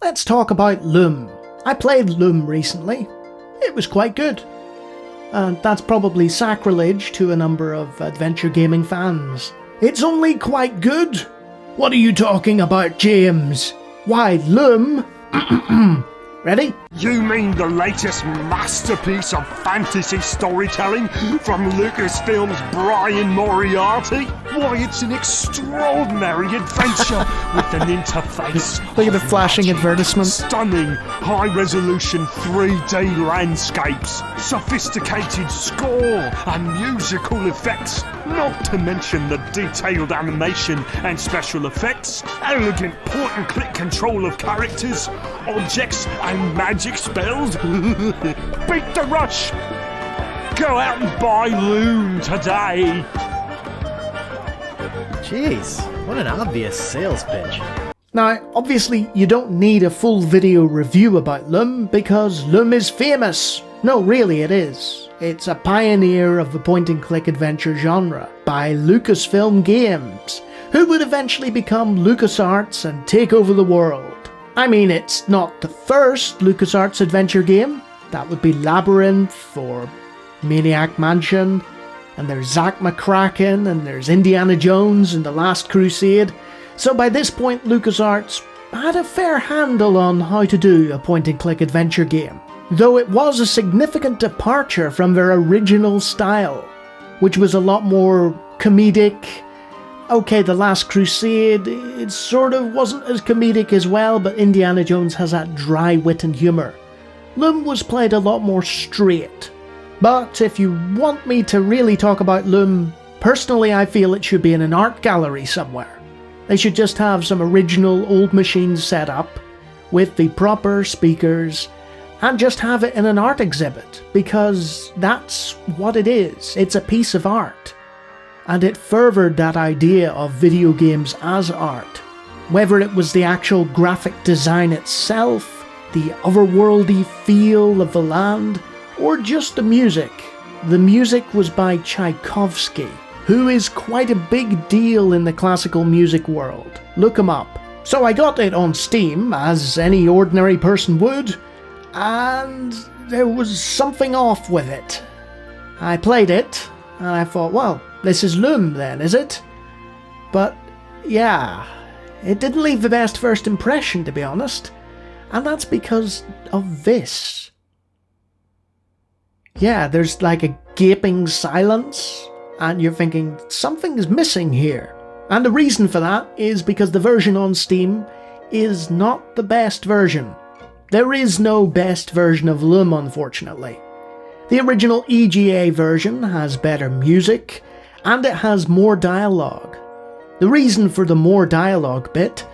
let's talk about Loom. I played Loom recently. It was quite good. And that's probably sacrilege to a number of adventure gaming fans. It's only quite good? What are you talking about, James? Why, Loom... Ready? You mean the latest masterpiece of fantasy storytelling from Lucasfilm's Brian Moriarty? Why, it's an extraordinary adventure with an interface. Look at the flashing advertisement. Stunning high-resolution 3D landscapes, sophisticated score and musical effects, not to mention the detailed animation and special effects, elegant point-and-click control of characters, objects and magic spells. Beat the rush! Go out and buy Loom today! Jeez, what an obvious sales pitch. Now, obviously, you don't need a full video review about Loom, because Loom is famous. No, really it is. It's a pioneer of the point-and-click adventure genre by Lucasfilm Games, who would eventually become Lucasarts and take over the world. I mean, it's not the first LucasArts adventure game. That would be Labyrinth or Maniac Mansion, and there's Zack McCracken, and there's Indiana Jones and The Last Crusade. So by this point, LucasArts had a fair handle on how to do a point-and-click adventure game, though it was a significant departure from their original style, which was a lot more comedic. Okay, The Last Crusade, it sort of wasn't as comedic as well, but Indiana Jones has that dry wit and humour. Loom was played a lot more straight. But if you want me to really talk about Loom, personally I feel it should be in an art gallery somewhere. They should just have some original old machines set up, with the proper speakers, and just have it in an art exhibit, because that's what it is. It's a piece of art. And it furthered that idea of video games as art. Whether it was the actual graphic design itself, the otherworldly feel of the land, or just the music. The music was by Tchaikovsky, who is quite a big deal in the classical music world. Look him up. So I got it on Steam, as any ordinary person would, and there was something off with it. I played it, and I thought, well, this is Loom then, is it? But, yeah, it didn't leave the best first impression, to be honest. And that's because of this. Yeah, there's like a gaping silence, and you're thinking, something is missing here. And the reason for that is because the version on Steam is not the best version. There is no best version of Loom, unfortunately. The original EGA version has better music, and it has more dialogue. The reason for the more dialogue bit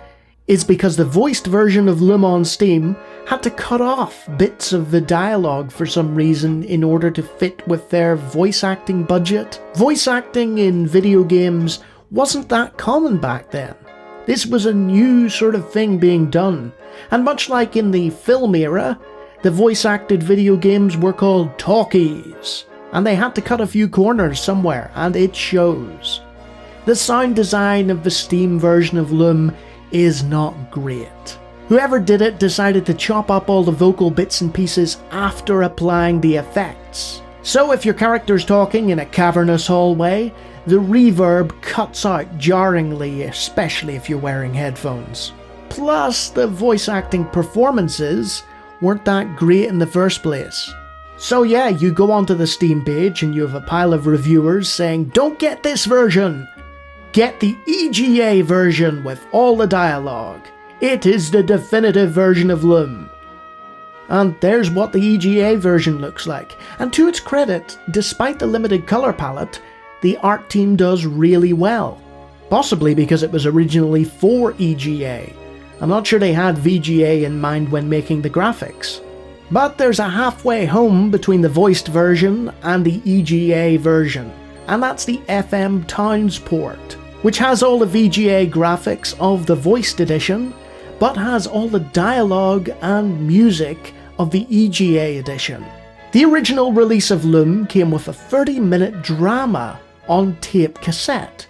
is because the voiced version of Loom on Steam had to cut off bits of the dialogue for some reason in order to fit with their voice acting budget. Voice acting in video games wasn't that common back then. This was a new sort of thing being done, and much like in the film era, the voice acted video games were called talkies, and they had to cut a few corners somewhere, and it shows. The sound design of the Steam version of Loom is not great. Whoever did it decided to chop up all the vocal bits and pieces after applying the effects. So if your character's talking in a cavernous hallway, the reverb cuts out jarringly, especially if you're wearing headphones. Plus, the voice acting performances weren't that great in the first place. So yeah, you go onto the Steam page and you have a pile of reviewers saying, don't get this version! Get the EGA version with all the dialogue. It is the definitive version of Loom. And there's what the EGA version looks like. And to its credit, despite the limited colour palette, the art team does really well. Possibly because it was originally for EGA. I'm not sure they had VGA in mind when making the graphics. But there's a halfway home between the voiced version and the EGA version. And that's the FM Towns port, which has all the VGA graphics of the voiced edition, but has all the dialogue and music of the EGA edition. The original release of Loom came with a 30-minute drama on tape cassette.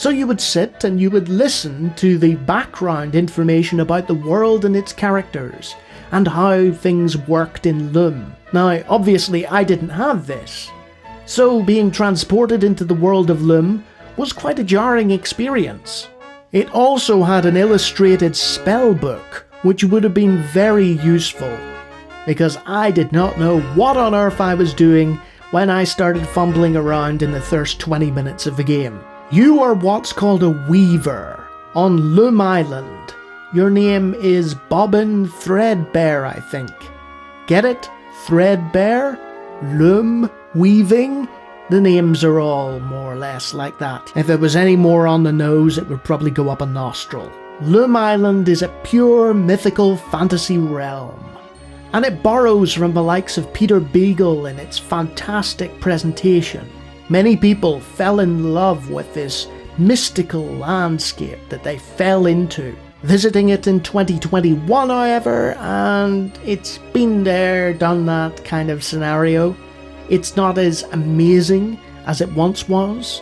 So you would sit and you would listen to the background information about the world and its characters, and how things worked in Loom. Now, obviously I didn't have this, so being transported into the world of Loom was quite a jarring experience. It also had an illustrated spell book, which would have been very useful, because I did not know what on earth I was doing when I started fumbling around in the first 20 minutes of the game. You are what's called a weaver on Loom Island. Your name is Bobbin Threadbare, I think. Get it? Threadbare? Loom? Weaving? The names are all more or less like that. If it was any more on the nose, it would probably go up a nostril. Loom Island is a pure mythical fantasy realm, and it borrows from the likes of Peter Beagle in its fantastic presentation. Many people fell in love with this mystical landscape that they fell into, visiting it in 2021 however, and it's been there, done that kind of scenario. It's not as amazing as it once was,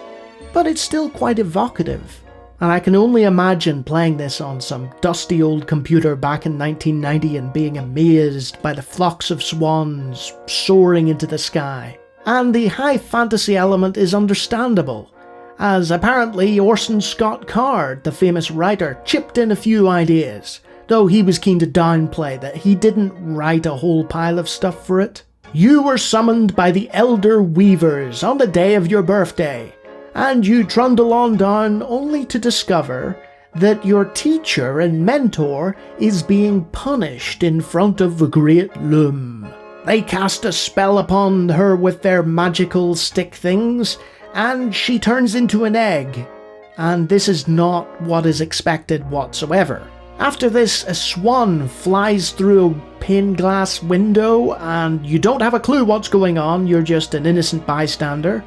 but it's still quite evocative. And I can only imagine playing this on some dusty old computer back in 1990 and being amazed by the flocks of swans soaring into the sky. And the high fantasy element is understandable, as apparently Orson Scott Card, the famous writer, chipped in a few ideas, though he was keen to downplay that he didn't write a whole pile of stuff for it. You were summoned by the Elder Weavers on the day of your birthday, and you trundle on down only to discover that your teacher and mentor is being punished in front of the Great Loom. They cast a spell upon her with their magical stick things, and she turns into an egg, and this is not what is expected whatsoever. After this, a swan flies through a pane glass window, and you don't have a clue what's going on, you're just an innocent bystander.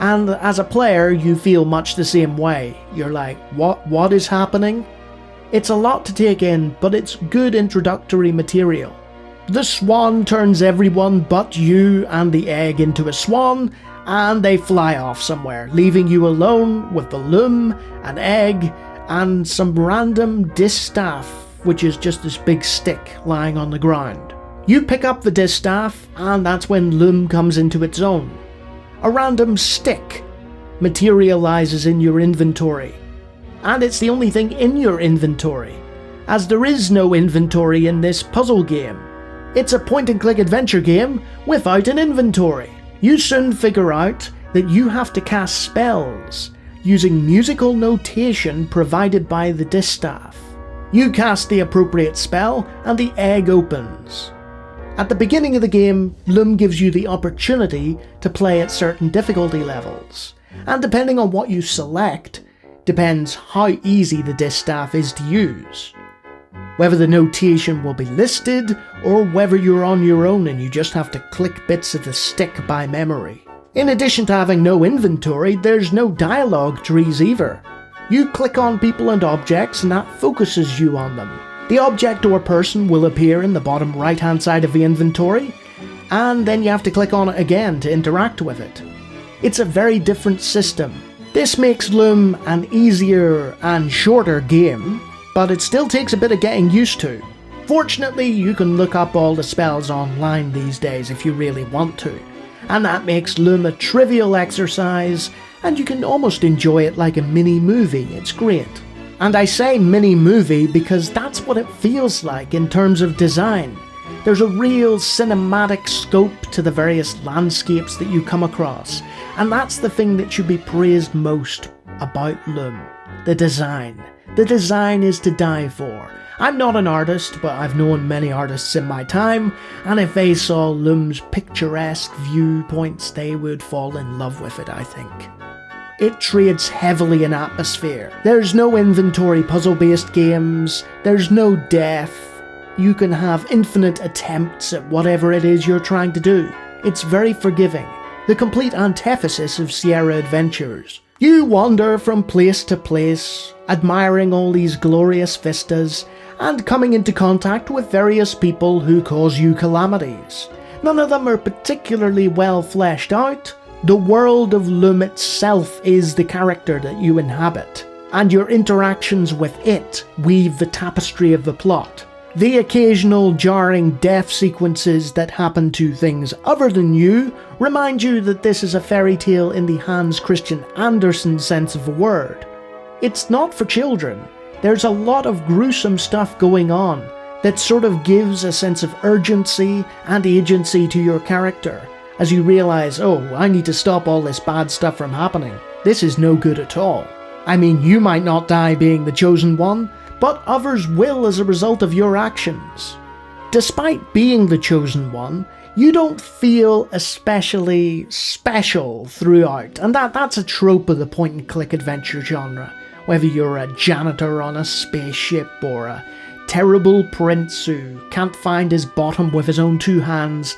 And as a player, you feel much the same way. You're like, what is happening? It's a lot to take in, but it's good introductory material. The swan turns everyone but you and the egg into a swan, and they fly off somewhere, leaving you alone with the loom, an egg, and some random distaff, which is just this big stick lying on the ground. You pick up the distaff, and that's when Loom comes into its own. A random stick materializes in your inventory, and it's the only thing in your inventory, as there is no inventory in this puzzle game. It's a point-and-click adventure game without an inventory. You soon figure out that you have to cast spells using musical notation provided by the distaff. You cast the appropriate spell and the egg opens. At the beginning of the game, Loom gives you the opportunity to play at certain difficulty levels, and depending on what you select, depends how easy the distaff is to use. Whether the notation will be listed, or whether you're on your own and you just have to click bits of the stick by memory. In addition to having no inventory, there's no dialogue trees either. You click on people and objects and that focuses you on them. The object or person will appear in the bottom right hand side of the inventory, and then you have to click on it again to interact with it. It's a very different system. This makes Loom an easier and shorter game, but it still takes a bit of getting used to. Fortunately, you can look up all the spells online these days if you really want to, and that makes Loom a trivial exercise, and you can almost enjoy it like a mini movie. It's great. And I say mini movie because that's what it feels like in terms of design. There's a real cinematic scope to the various landscapes that you come across, and that's the thing that should be praised most about Loom. The design. The design is to die for. I'm not an artist, but I've known many artists in my time, and if they saw Loom's picturesque viewpoints, they would fall in love with it, I think. It trades heavily in atmosphere. There's no inventory puzzle-based games, there's no death. You can have infinite attempts at whatever it is you're trying to do. It's very forgiving. The complete antithesis of Sierra Adventures. You wander from place to place, admiring all these glorious vistas, and coming into contact with various people who cause you calamities. None of them are particularly well fleshed out, The world of Loom itself is the character that you inhabit, and your interactions with it weave the tapestry of the plot. The occasional jarring death sequences that happen to things other than you remind you that this is a fairy tale in the Hans Christian Andersen sense of the word. It's not for children. There's a lot of gruesome stuff going on that sort of gives a sense of urgency and agency to your character as you realise, oh, I need to stop all this bad stuff from happening. This is no good at all. I mean, you might not die being the chosen one, but others will as a result of your actions. Despite being the chosen one, you don't feel especially special throughout, and that's a trope of the point-and-click adventure genre. Whether you're a janitor on a spaceship or a terrible prince who can't find his bottom with his own two hands,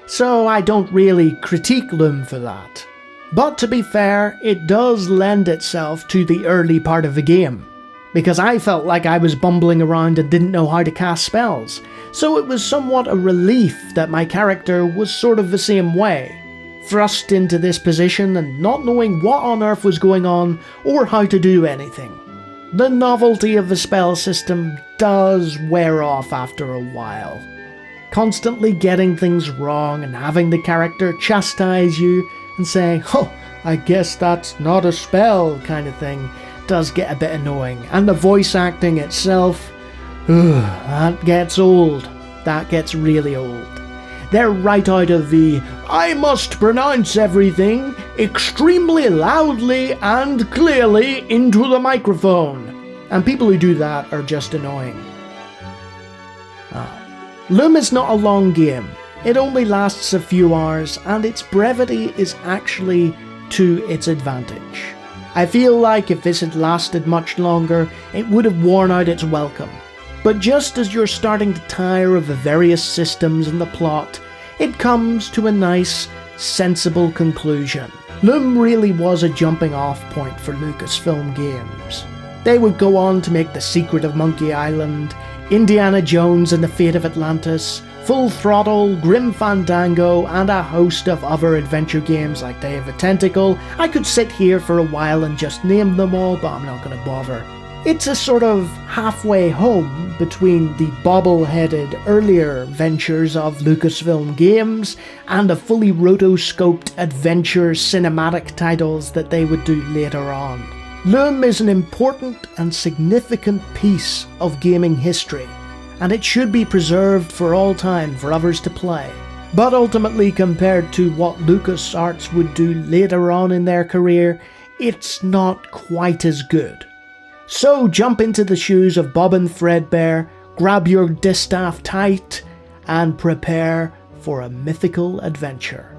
so I don't really critique Loom for that. But to be fair, it does lend itself to the early part of the game, because I felt like I was bumbling around and didn't know how to cast spells, so it was somewhat a relief that my character was sort of the same way, thrust into this position and not knowing what on earth was going on or how to do anything. The novelty of the spell system does wear off after a while. Constantly getting things wrong and having the character chastise you and say, oh, I guess that's not a spell kind of thing, does get a bit annoying. And the voice acting itself, that gets old. That gets really old. They're right out of the, I must pronounce everything extremely loudly and clearly into the microphone. And people who do that are just annoying. Loom is not a long game. It only lasts a few hours, and its brevity is actually to its advantage. I feel like if this had lasted much longer, it would have worn out its welcome. But just as you're starting to tire of the various systems and the plot, it comes to a nice, sensible conclusion. Loom really was a jumping off point for Lucasfilm games. They would go on to make The Secret of Monkey Island, Indiana Jones and the Fate of Atlantis, Full Throttle, Grim Fandango, and a host of other adventure games like Day of the Tentacle. I could sit here for a while and just name them all, but I'm not going to bother. It's a sort of halfway home between the bobble-headed earlier ventures of Lucasfilm games and the fully rotoscoped adventure cinematic titles that they would do later on. Loom is an important and significant piece of gaming history, and it should be preserved for all time for others to play. But ultimately, compared to what Lucasarts would do later on in their career, it's not quite as good. So jump into the shoes of Bobbin Threadbare, grab your distaff tight, and prepare for a mythical adventure.